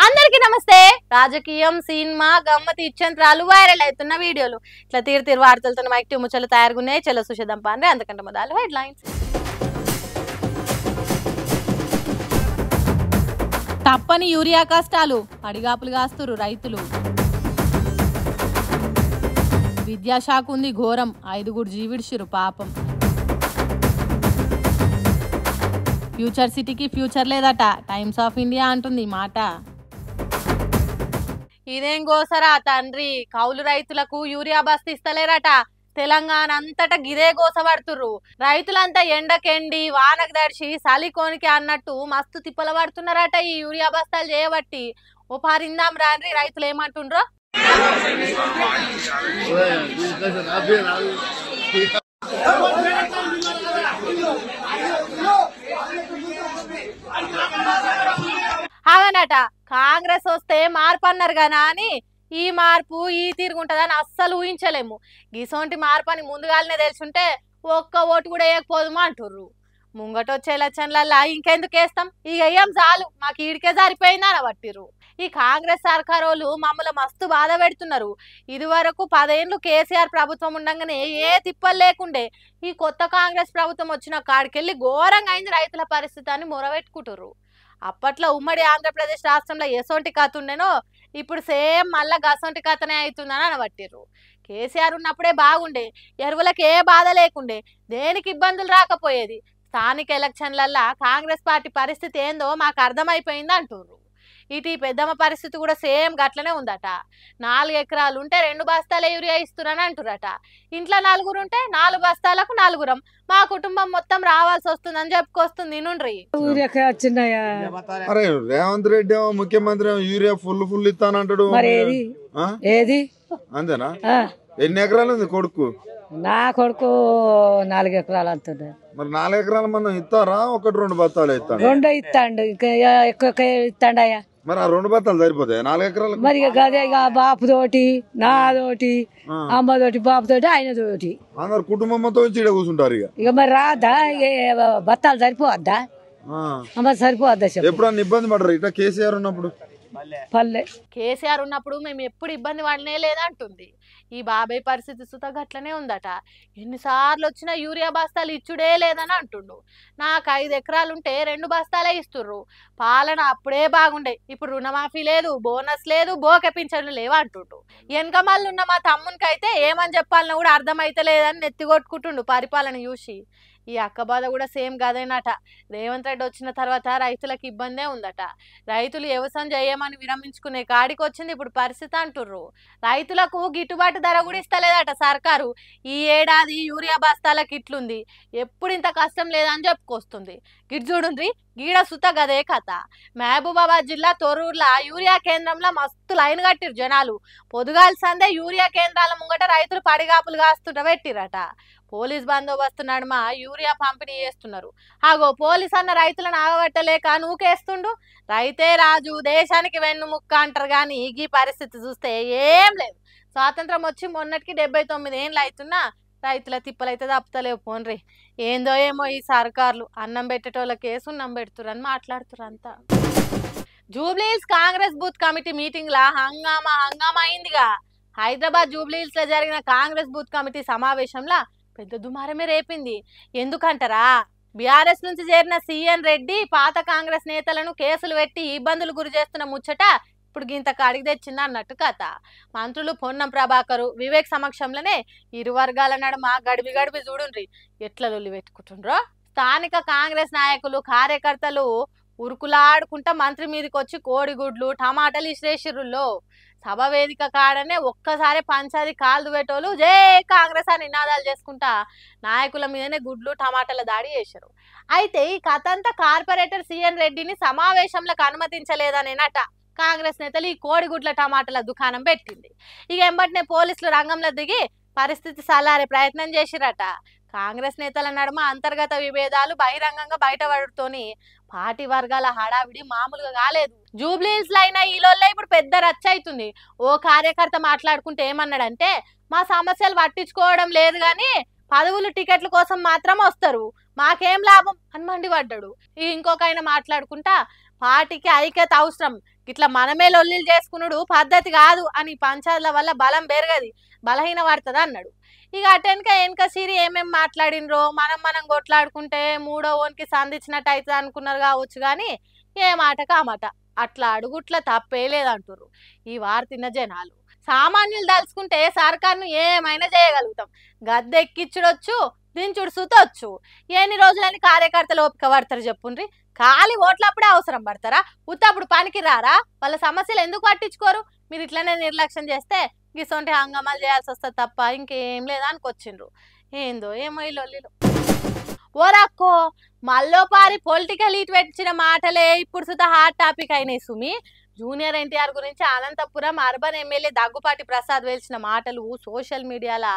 అందరికీ నమస్తే. రాజకీయం, సినిమా, గమ్మతి ఇచ్చంత్రాలు వైరల్ అవుతున్న వీడియోలు ఇట్లా తీరు వార్తలతో మైక్టి ముచ్చలు తయారుగున్నాయి. చలో చూసేద్దాం పాండ్రే. అందుకంటే మొదలు హెడ్లైన్స్. తప్పని యూరియా కష్టాలు, పడిగాపులు కాస్తురు రైతులు. విద్యాశాఖ ఉంది ఘోరం, 5 జీవిడిచిరు పాపం. ఫ్యూచర్ సిటీకి ఫ్యూచర్ లేదట, టైమ్స్ ఆఫ్ ఇండియా అంటుంది మాట. ఇదేం గోసరా తండ్రి, కౌలు రైతులకు యూరియా బస్తా ఇస్తలేరట. తెలంగాణ అంతటా గిదే గోసపడుతుర్రు. రైతులంతా ఎండకెండి వానకు దడిచి సలికోనికి అన్నట్టు మస్తు తిప్పల పడుతున్నారట ఈ యూరియా బస్తాలు చేయబట్టి. ఓ పారిందాం రాండ్రి రైతులు ఏమంటుండ్రో. అవనట కాంగ్రెస్ వస్తే మార్పు అన్నారు గానా అని ఈ మార్పు ఈ తీరుగుంటదని అస్సలు ఊహించలేము. గిసోంటి మార్పు అని ముందుగానే తెలుసుంటే ఒక్క ఓటు కూడా వేయకపోదుమా అంటుర్రు. ముంగటొచ్చే ఎలక్షన్లల్లా ఇంకెందుకు వేస్తాం, ఇక ఏం చాలు మాకు ఈడికే సరిపోయిందని పట్టిర్రు. ఈ కాంగ్రెస్ సర్కార్ వాళ్ళు మమ్మల్ని మస్తు బాధ పెడుతున్నారు. ఇదివరకు 10 ఏళ్ళు కేసీఆర్ ప్రభుత్వం ఉండగానే ఏ తిప్పలు లేకుండే. ఈ కొత్త కాంగ్రెస్ ప్రభుత్వం వచ్చిన కాడికెళ్ళి ఘోరంగా అయింది రైతుల పరిస్థితి అని మొరబెట్టుకుంటుర్రు. అప్పట్లో ఉమ్మడి ఆంధ్రప్రదేశ్ రాష్ట్రంలో ఎసొంటి కథ ఉండేనో ఇప్పుడు సేమ్ మళ్ళా గసొంటి కథనే అవుతుందని అనబట్టిర్రు. కేసీఆర్ ఉన్నప్పుడే బాగుండే, ఎరువులకు ఏ బాధ లేకుండే, దేనికి ఇబ్బందులు రాకపోయేది. స్థానిక ఎలక్షన్లల్లా కాంగ్రెస్ పార్టీ పరిస్థితి ఏందో మాకు అర్థమైపోయింది అంటుర్రు. ఇటు ఈ పెద్దమ్మ పరిస్థితి కూడా సేమ్ గట్లనే ఉందట. 4 ఎకరాలు ఉంటే 2 బస్తాల యూరియా ఇస్తున్నారని అంటురట. ఇంట్లో 4 ఉంటే 4 బస్తాలకు 4. మా కుటుంబం మొత్తం రావాల్సి వస్తుందని చెప్పుకొస్తుంది. నుండ్రి రేవంత్ రెడ్డి ముఖ్యమంత్రి యూరియా ఫుల్ ఇస్తానంటాడు. అంతేనా? ఎన్ని ఎకరాలు ఉంది కొడుకు? నా కొడుకు 4 ఎకరాలు అంటున్నాడు. మరి 4 ఎకరాల మంది ఇస్తారా? 1-2 బత్తాలు ఇస్తాడు? 2 ఇస్తాడు, ఇంకా ఎక్కువ ఇస్తాడయ్యా. మరి ఆ 2 బత్తాలు సరిపోతాయి 4 ఎకరాలు? మరి గదే బాపు తోటి, నాదోటి, అమ్మతోటి, బాపుతోటి, ఆయనతోటి అందరు కుటుంబంతో చీడ కూర్చుంటారు. ఇక మరి రాదా బత్తాలు సరిపోవద్దా? మరి సరిపోవద్దా? ఎప్పుడన్నా ఇబ్బంది పడరు ఇట్లా కేసీఆర్ ఉన్నప్పుడు? కేసీఆర్ ఉన్నప్పుడు మేము ఎప్పుడు ఇబ్బంది పడనే లేదంటుంది. ఈ బాబాయ్ పరిస్థితి సుత గట్లనే ఉందట. ఎన్నిసార్లు వచ్చినా యూరియా బస్తాలు ఇచ్చుడే లేదని అంటుండు. నాకు 5 ఎకరాలు ఉంటే 2 బస్తాలే ఇస్తుర్రు. పాలన అప్పుడే బాగుండే, ఇప్పుడు రుణమాఫీ లేదు, బోనస్ లేదు, బోకె పింఛన్లు లేవు అంటుండు. వెనక మళ్ళీ ఉన్న మా తమ్మునికి అయితే ఏమని చెప్పాలన్నా కూడా అర్థమైతే లేదని నెత్తికొట్టుకుంటుండు పరిపాలన చూసి. ఈ అక్క బాధ కూడా సేమ్ గదేనట. రేవంత్ రెడ్డి వచ్చిన తర్వాత రైతులకు ఇబ్బందే ఉందట. రైతులు వ్యవసాయం చేయమని విరమించుకునే కాడికి వచ్చింది ఇప్పుడు పరిస్థితి అంటుర్రు. రైతులకు గిట్టుబాటు ధర కూడా ఇస్తలేదట సర్కారు. ఈ ఏడాది యూరియా బస్తాలకు ఇట్లుంది, ఎప్పుడు ఇంత కష్టం లేదని చెప్పుకొస్తుంది. గిట్ చూడుండ్రి, గీడ సుత గదే కథ. మహబూబాబాద్ జిల్లా తొర్రూర్ల యూరియా కేంద్రంలో మస్తు లైన్ కట్టిరు జనాలు. పొదుగాలి సందే యూరియా కేంద్రాల ముంగట రైతులు పడిగాపులు కాస్తుంట పెట్టిరట. పోలీస్ బందోబస్తు నడుమ యూరియా పంపిణీ చేస్తున్నారు. ఆగో పోలీస్ అన్న రైతులను ఆగబట్టలేక నూకేస్తుండు. రైతే రాజు దేశానికి వెన్నుముక్క అంటారు కానీ ఈ పరిస్థితి చూస్తే ఏం లేదు. స్వాతంత్రం వచ్చి మొన్నటికి 79 ఏళ్ళు అవుతున్నా రైతుల తిప్పలైతే తప్పుతలేవు. పోన్రి ఏందో ఏమో ఈ సర్కార్లు అన్నం పెట్టేటోళ్ళకే సున్నం పెడుతురని మాట్లాడుతురు అంతా. Jubilee Hills Congress booth committee meeting లా హంగామా అయిందిగా. హైదరాబాద్ జూబ్లీహిల్స్ లో జరిగిన కాంగ్రెస్ బూత్ కమిటీ సమావేశంలో పెద్ద దుమారమే రేపింది. ఎందుకంటారా, బీఆర్ఎస్ నుంచి చేరిన సిఎన్ రెడ్డి పాత కాంగ్రెస్ నేతలను కేసులు పెట్టి ఇబ్బందులు గురి చేస్తున్న ముచ్చట ఇప్పుడు గింత కాడికి తెచ్చింది అన్నట్టు కథ. మంత్రులు పొన్నం ప్రభాకరు, వివేక్ సమక్షంలోనే ఇరు వర్గాల నడుమ గడిబి చూడుండ్రి ఎట్ల లొల్లి పెట్టుకుంటుండ్రో. స్థానిక కాంగ్రెస్ నాయకులు కార్యకర్తలు ఉరుకులాడుకుంటా మంత్రి మీదకి వచ్చి కోడిగుడ్లు టమాటాలు ఇశ్రేషిరుల్లో. సభ వేదిక కాడనే ఒక్కసారి పంచాది కాలు పెట్టోలు జై కాంగ్రెస్ అని నినాదాలు చేసుకుంటా నాయకుల మీదనే గుడ్లు టమాటాల దాడి చేశారు. అయితే ఈ కథ అంతా కార్పొరేటర్ సిఎన్ రెడ్డిని సమావేశంలోకి అనుమతించలేదనేనట. కాంగ్రెస్ నేతలు ఈ కోడిగుడ్ల టమాటాల దుకాణం పెట్టింది. ఇక ఎంబటినే పోలీసులు రంగంలో దిగి పరిస్థితి సలారే ప్రయత్నం చేసిరట. కాంగ్రెస్ నేతల నడుమ అంతర్గత విభేదాలు బహిరంగంగా బయటపడుతోని పార్టీ వర్గాల హడావిడి మామూలుగా కాలేదు. జూబ్లీహిల్స్ లో అయినా ఈలోళ్ళే ఇప్పుడు పెద్ద రచ్చ అవుతుంది. ఓ కార్యకర్త మాట్లాడుకుంటే ఏమన్నాడంటే, మా సమస్యలు పట్టించుకోవడం లేదు కానీ పదవులు టికెట్ల కోసం మాత్రం వస్తారు, మాకేం లాభం అని మండిపడ్డాడు. ఇంకొక ఆయన మాట్లాడుకుంటా పార్టీకి ఐక్యత అవసరం, ఇట్లా మనమే లొల్లిలు చేసుకున్నాడు పద్ధతి కాదు అని, పంచాయతీల వల్ల బలం పెరగది, బలహీన పడుతుంది అన్నాడు. ఇక వెనక సిరి ఏమేం మాట్లాడినరో మనం కొట్లాడుకుంటే మూడో ఓన్కి సంధించినట్టు అవుతుంది అనుకున్నారు కావచ్చు, కానీ ఏ మాటకు ఆ మాట. అట్లా అడుగుట్ల తప్పే లేదంటారు ఈ వార్తిన్న జనాలు. సామాన్యులు దలుచుకుంటే సర్కార్ను ఏమైనా చేయగలుగుతాం, గద్దెక్కిచ్చుడొచ్చు, దించుడు సుతొచ్చు. ఎన్ని రోజులని కార్యకర్తలు ఓపిక పడతారు చెప్పుండ్రి? ఖాళీ ఓట్లప్పుడే అవసరం పడతారా? ఉత్తప్పుడు పనికి రారా? వాళ్ళ సమస్యలు ఎందుకు పట్టించుకోరు? మీరు ఇట్లనే నిర్లక్ష్యం చేస్తే గిసొంటి హంగామాలు చేయాల్సి వస్తుంది తప్ప ఇంకేం లేదా అనుకొచ్చిండ్రు. ఏందో ఏమో ఈ లొల్లిలో. ఓరక్కో మల్లోపారి పొలిటికల్ ఈట్ పెట్టించిన మాటలే ఇప్పుడు సుత హాట్ టాపిక్ అయినాయి సుమి. జూనియర్ ఎన్టీఆర్ గురించి అనంతపురం అర్బన్ ఎమ్మెల్యే దగ్గుపాటి ప్రసాద్ వేల్చిన మాటలు సోషల్ మీడియాలో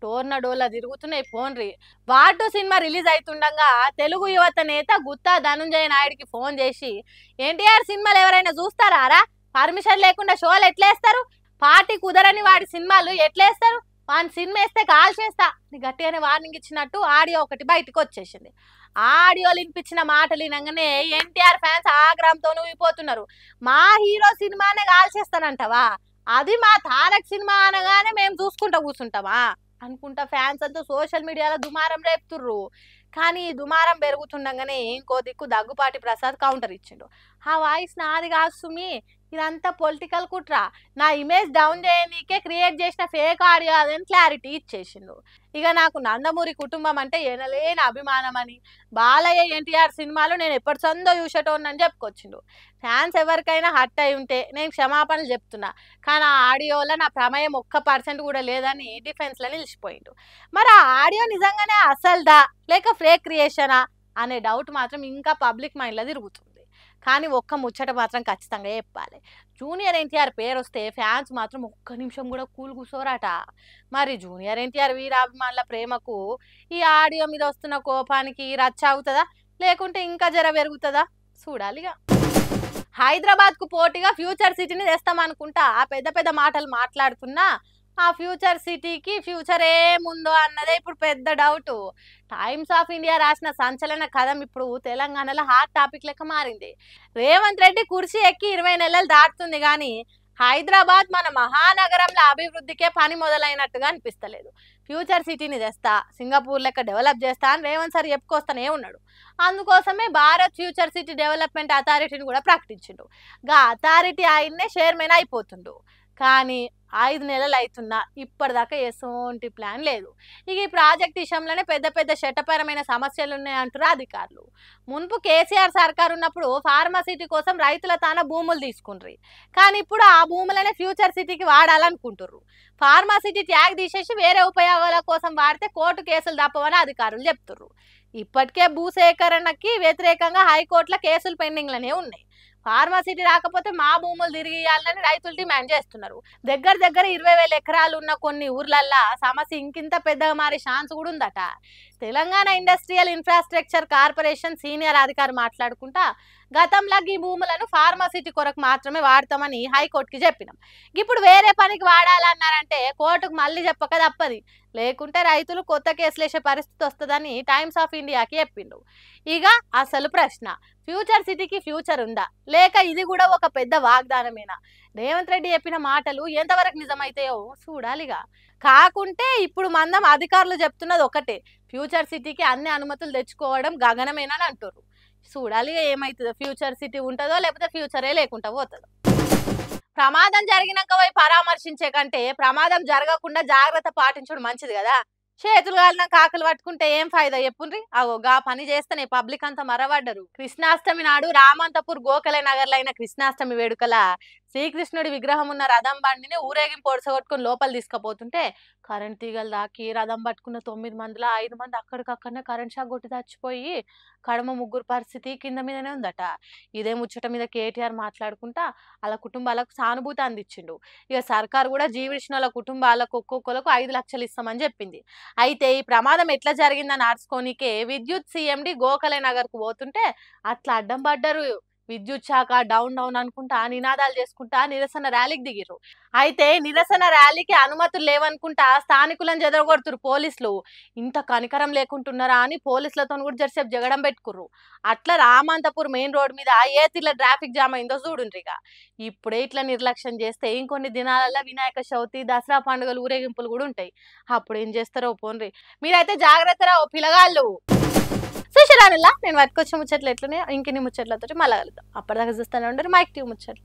టోర్నడోలా తిరుగుతున్నాయి పోన్రి. వాటు సినిమా రిలీజ్ అవుతుండగా తెలుగు యువత నేత గుత్తా ధనుంజయ నాయుడికి ఫోన్ చేసి, ఎన్టీఆర్ సినిమాలు ఎవరైనా చూస్తారా? పర్మిషన్ లేకుండా షోలు ఎట్లేస్తారు? పార్టీ కుదరని వాడి సినిమాలు ఎట్లేస్తారు? వాని సినిమా వేస్తే కాల్ చేస్తా అని గట్టిగానే వార్నింగ్ ఇచ్చినట్టు ఆడియో ఒకటి బయటకు వచ్చేసింది. ఆడియోలు వినిపించిన మాటలు వినగానే ఎన్టీఆర్ ఫ్యాన్స్ ఆగ్రహంతో ఊగిపోతున్నారు. మా హీరో సినిమానే కాల్ చేస్తానంటావా? అది మా తారక్ సినిమా అనగానే మేము చూసుకుంటా కూర్చుంటామా అనుకుంటా ఫ్యాన్స్ అంతా సోషల్ మీడియాలో దుమారం రేపుతుర్రు. కానీ ఈ దుమారం పెరుగుతుండగానే ఇంకో దిక్కు దగ్గుపాటి ప్రసాద్ కౌంటర్ ఇచ్చిండు. ఆ వాయిస్ నాది కాదు సుమి, ఇదంతా పొలిటికల్ కుట్ర, నా ఇమేజ్ డౌన్ చేయనీకే క్రియేట్ చేసిన ఫేక్ ఆడియో అని క్లారిటీ ఇచ్చేసిండు. ఇక నాకు నందమూరి కుటుంబం అంటే ఎనలేని అభిమానం అని, బాలయ్య ఎన్టీఆర్ సినిమాలు నేను ఎప్పటి సందో చూసేటోనని చెప్పుకొచ్చిండు. ఫ్యాన్స్ ఎవరికైనా హర్ట్ అయి ఉంటే నేను క్షమాపణలు చెప్తున్నా, కానీ ఆ ఆడియోలో నా ప్రమేయం 1% కూడా లేదని డిఫెన్స్లో నిలిచిపోయిండు. మరి ఆ ఆడియో నిజంగానే అసలుదా లేక ఫేక్ క్రియేషనా అనే డౌట్ మాత్రం ఇంకా పబ్లిక్ మైండ్లో తిరుగుతుంది. కానీ ఒక్క ముచ్చట మాత్రం ఖచ్చితంగా చెప్పాలి, జూనియర్ ఎన్టీఆర్ పేరు వస్తే ఫ్యాన్స్ మాత్రం ఒక్క నిమిషం కూడా కూల్ కూర్చోరట. మరి జూనియర్ ఎన్టీఆర్ వీరాభిమానుల ప్రేమకు ఈ ఆడియో మీద వస్తున్న కోపానికి రచ్చ అవుతుందా లేకుంటే ఇంకా జర పెరుగుతుందా చూడాలిగా. హైదరాబాద్కు పోటీగా ఫ్యూచర్ సిటీని తెస్తామనుకుంటా ఆ పెద్ద పెద్ద మాటలు మాట్లాడుతున్నా ఆ ఫ్యూచర్ సిటీకి ఫ్యూచర్ ఏముందో అన్నదే ఇప్పుడు పెద్ద డౌట్. టైమ్స్ ఆఫ్ ఇండియా రాసిన సంచలన కథం ఇప్పుడు తెలంగాణలో హాట్ టాపిక్ లెక్క మారింది. రేవంత్ రెడ్డి కుర్చీ ఎక్కి 20 నెలలు దాటుతుంది కానీ హైదరాబాద్ మన మహానగరంలో అభివృద్ధికే పని మొదలైనట్టుగా అనిపిస్తలేదు. ఫ్యూచర్ సిటీని తెస్తా, సింగపూర్ లెక్క డెవలప్ చేస్తా అని రేవంత్ సార్ చెప్పుకొస్తానే ఉన్నాడు. అందుకోసమే భారత్ ఫ్యూచర్ సిటీ డెవలప్మెంట్ అథారిటీని కూడా ప్రకటించిండు. గా అథారిటీ ఆయన్నే చైర్మన్ అయిపోతుండు. కానీ 5 నెలలు అవుతున్నా ఇప్పటిదాకా ఎసోంటి ప్లాన్ లేదు. ఇక ఈ ప్రాజెక్ట్ విషయంలోనే పెద్ద పెద్ద చట్టపరమైన సమస్యలు ఉన్నాయంటారు అధికారులు. మున్పు కేసీఆర్ సర్కార్ ఉన్నప్పుడు ఫార్మసిటీ కోసం రైతుల తాన భూములు తీసుకుండ్రి, కానీ ఇప్పుడు ఆ భూములనే ఫ్యూచర్ సిటీకి వాడాలనుకుంటుర్రు. ఫార్మసిటీ ట్యాగ్ తీసేసి వేరే ఉపయోగాల కోసం వాడితే కోర్టు కేసులు తప్పవని అధికారులు చెప్తుర్రు. ఇప్పటికే భూసేకరణకి వ్యతిరేకంగా హైకోర్టులో కేసులు పెండింగ్లనే ఉన్నాయి. ఫార్మసిటీ రాకపోతే మా భూములు తిరిగి ఇవ్వాలని రైతులు డిమాండ్ చేస్తున్నారు. దగ్గర 20,000 ఎకరాలు ఉన్న కొన్ని ఊర్లల్లా సమస్య ఇంకింత పెద్దగా మారే ఛాన్స్ కూడా ఉందట. Telangana industrial infrastructure corporation senior అధికారి మాట్లాడుకుంటా గతంలో ఈ భూములను ఫార్మసిటీ కొరకు మాత్రమే వాడతామని హైకోర్టుకి చెప్పినాం. ఇప్పుడు వేరే పనికి వాడాలన్నారంటే కోర్టుకు మళ్ళీ చెప్పక తప్పది, లేకుంటే రైతులు కొత్త కేసులు వేసే పరిస్థితి వస్తుందని టైమ్స్ ఆఫ్ ఇండియాకి చెప్పిండు. ఇక అసలు ప్రశ్న, ఫ్యూచర్ సిటీకి ఫ్యూచర్ ఉందా లేక ఇది కూడా ఒక పెద్ద వాగ్దానమేనా? రేవంత్ రెడ్డి చెప్పిన మాటలు ఎంతవరకు నిజమైతాయో చూడాలిగా. కాకుంటే ఇప్పుడు మందం అధికారులు చెప్తున్నది ఒకటే, ఫ్యూచర్ సిటీకి అన్ని అనుమతులు తెచ్చుకోవడం గగనమేనని అంటారు. చూడాలి ఏమవుతుందో, ఫ్యూచర్ సిటీ ఉంటుందో లేకపోతే ఫ్యూచరే లేకుండా పోతుందో. ప్రమాదం జరిగినాక పోయి పరామర్శించే కంటే ప్రమాదం జరగకుండా జాగ్రత్త పాటించడం మంచిది కదా. చేతులు కాలిన కాకులు పట్టుకుంటే ఏం ఫైదా చెప్పుండ్రి? అగోగా పని చేస్తేనే పబ్లిక్ అంతా మరవడ్డరు. కృష్ణాష్టమి నాడు రామంతపూర్ గోఖలే నగర్లో అయిన కృష్ణాష్టమి వేడుకల శ్రీకృష్ణుడి విగ్రహం ఉన్న రథం బండిని ఊరేగింపు పొడసగొట్టుకుని లోపల తీసుకుపోతుంటే కరెంట్ తీగలు దాకి రథం పట్టుకున్న 9 మందిలో 5 మంది అక్కడికక్కడనే కరెంట్ షాక్ కొట్టి చచ్చిపోయి కడమ 3 పరిస్థితి కింద మీదనే ఉందట. ఇదే ముచ్చట మీద కేటీఆర్ మాట్లాడుకుంటా వాళ్ళ కుటుంబాలకు సానుభూతి అందించిండు. ఇక సర్కారు కూడా జీవించిన వాళ్ళ కుటుంబాలకు ఒక్కొక్కరికి 5 లక్షలు ఇస్తామని చెప్పింది. అయితే ఈ ప్రమాదం ఎట్లా జరిగిందని ఆర్చుకోనికే విద్యుత్ CMD గోఖలే నగర్కు పోతుంటే అట్లా అడ్డం పడ్డారు. విద్యుత్ శాఖ డౌన్ డౌన్ అనుకుంటా నినాదాలు చేసుకుంటా నిరసన ర్యాలీకి దిగిర్రు. అయితే నిరసన ర్యాలీకి అనుమతులు లేవనుకుంటా స్థానికులను చెదరగొడుతురు పోలీసులు. ఇంత కనికరం లేకుంటున్నారా అని పోలీసులతో కూడా జరసేపు జగడం పెట్టుకుర్రు. అట్లా రామంతపూర్ మెయిన్ రోడ్ మీద ఏ తీర్ల ట్రాఫిక్ జామ్ అయిందో చూడుండ్రిగా. ఇప్పుడే ఇట్లా నిర్లక్ష్యం చేస్తే ఇంకొన్ని దినాలలో వినాయక చవితి దసరా పండుగలు ఊరేగింపులు కూడా ఉంటాయి. అప్పుడు ఏం చేస్తారో పోన్రి. మీరైతే జాగ్రత్తరా ఓ పిల్లగాళ్ళు. చూసిరానిలా నేను పట్టుకొచ్చిన ముచ్చట్లు ఎట్లనే ఇంకెన్ని ముచ్చట్లతో మళ్ళా కలుద్దాం. అప్పటిదాకా చూస్తానే ఉండరు మైక్ టీవీ ముచ్చట్లు.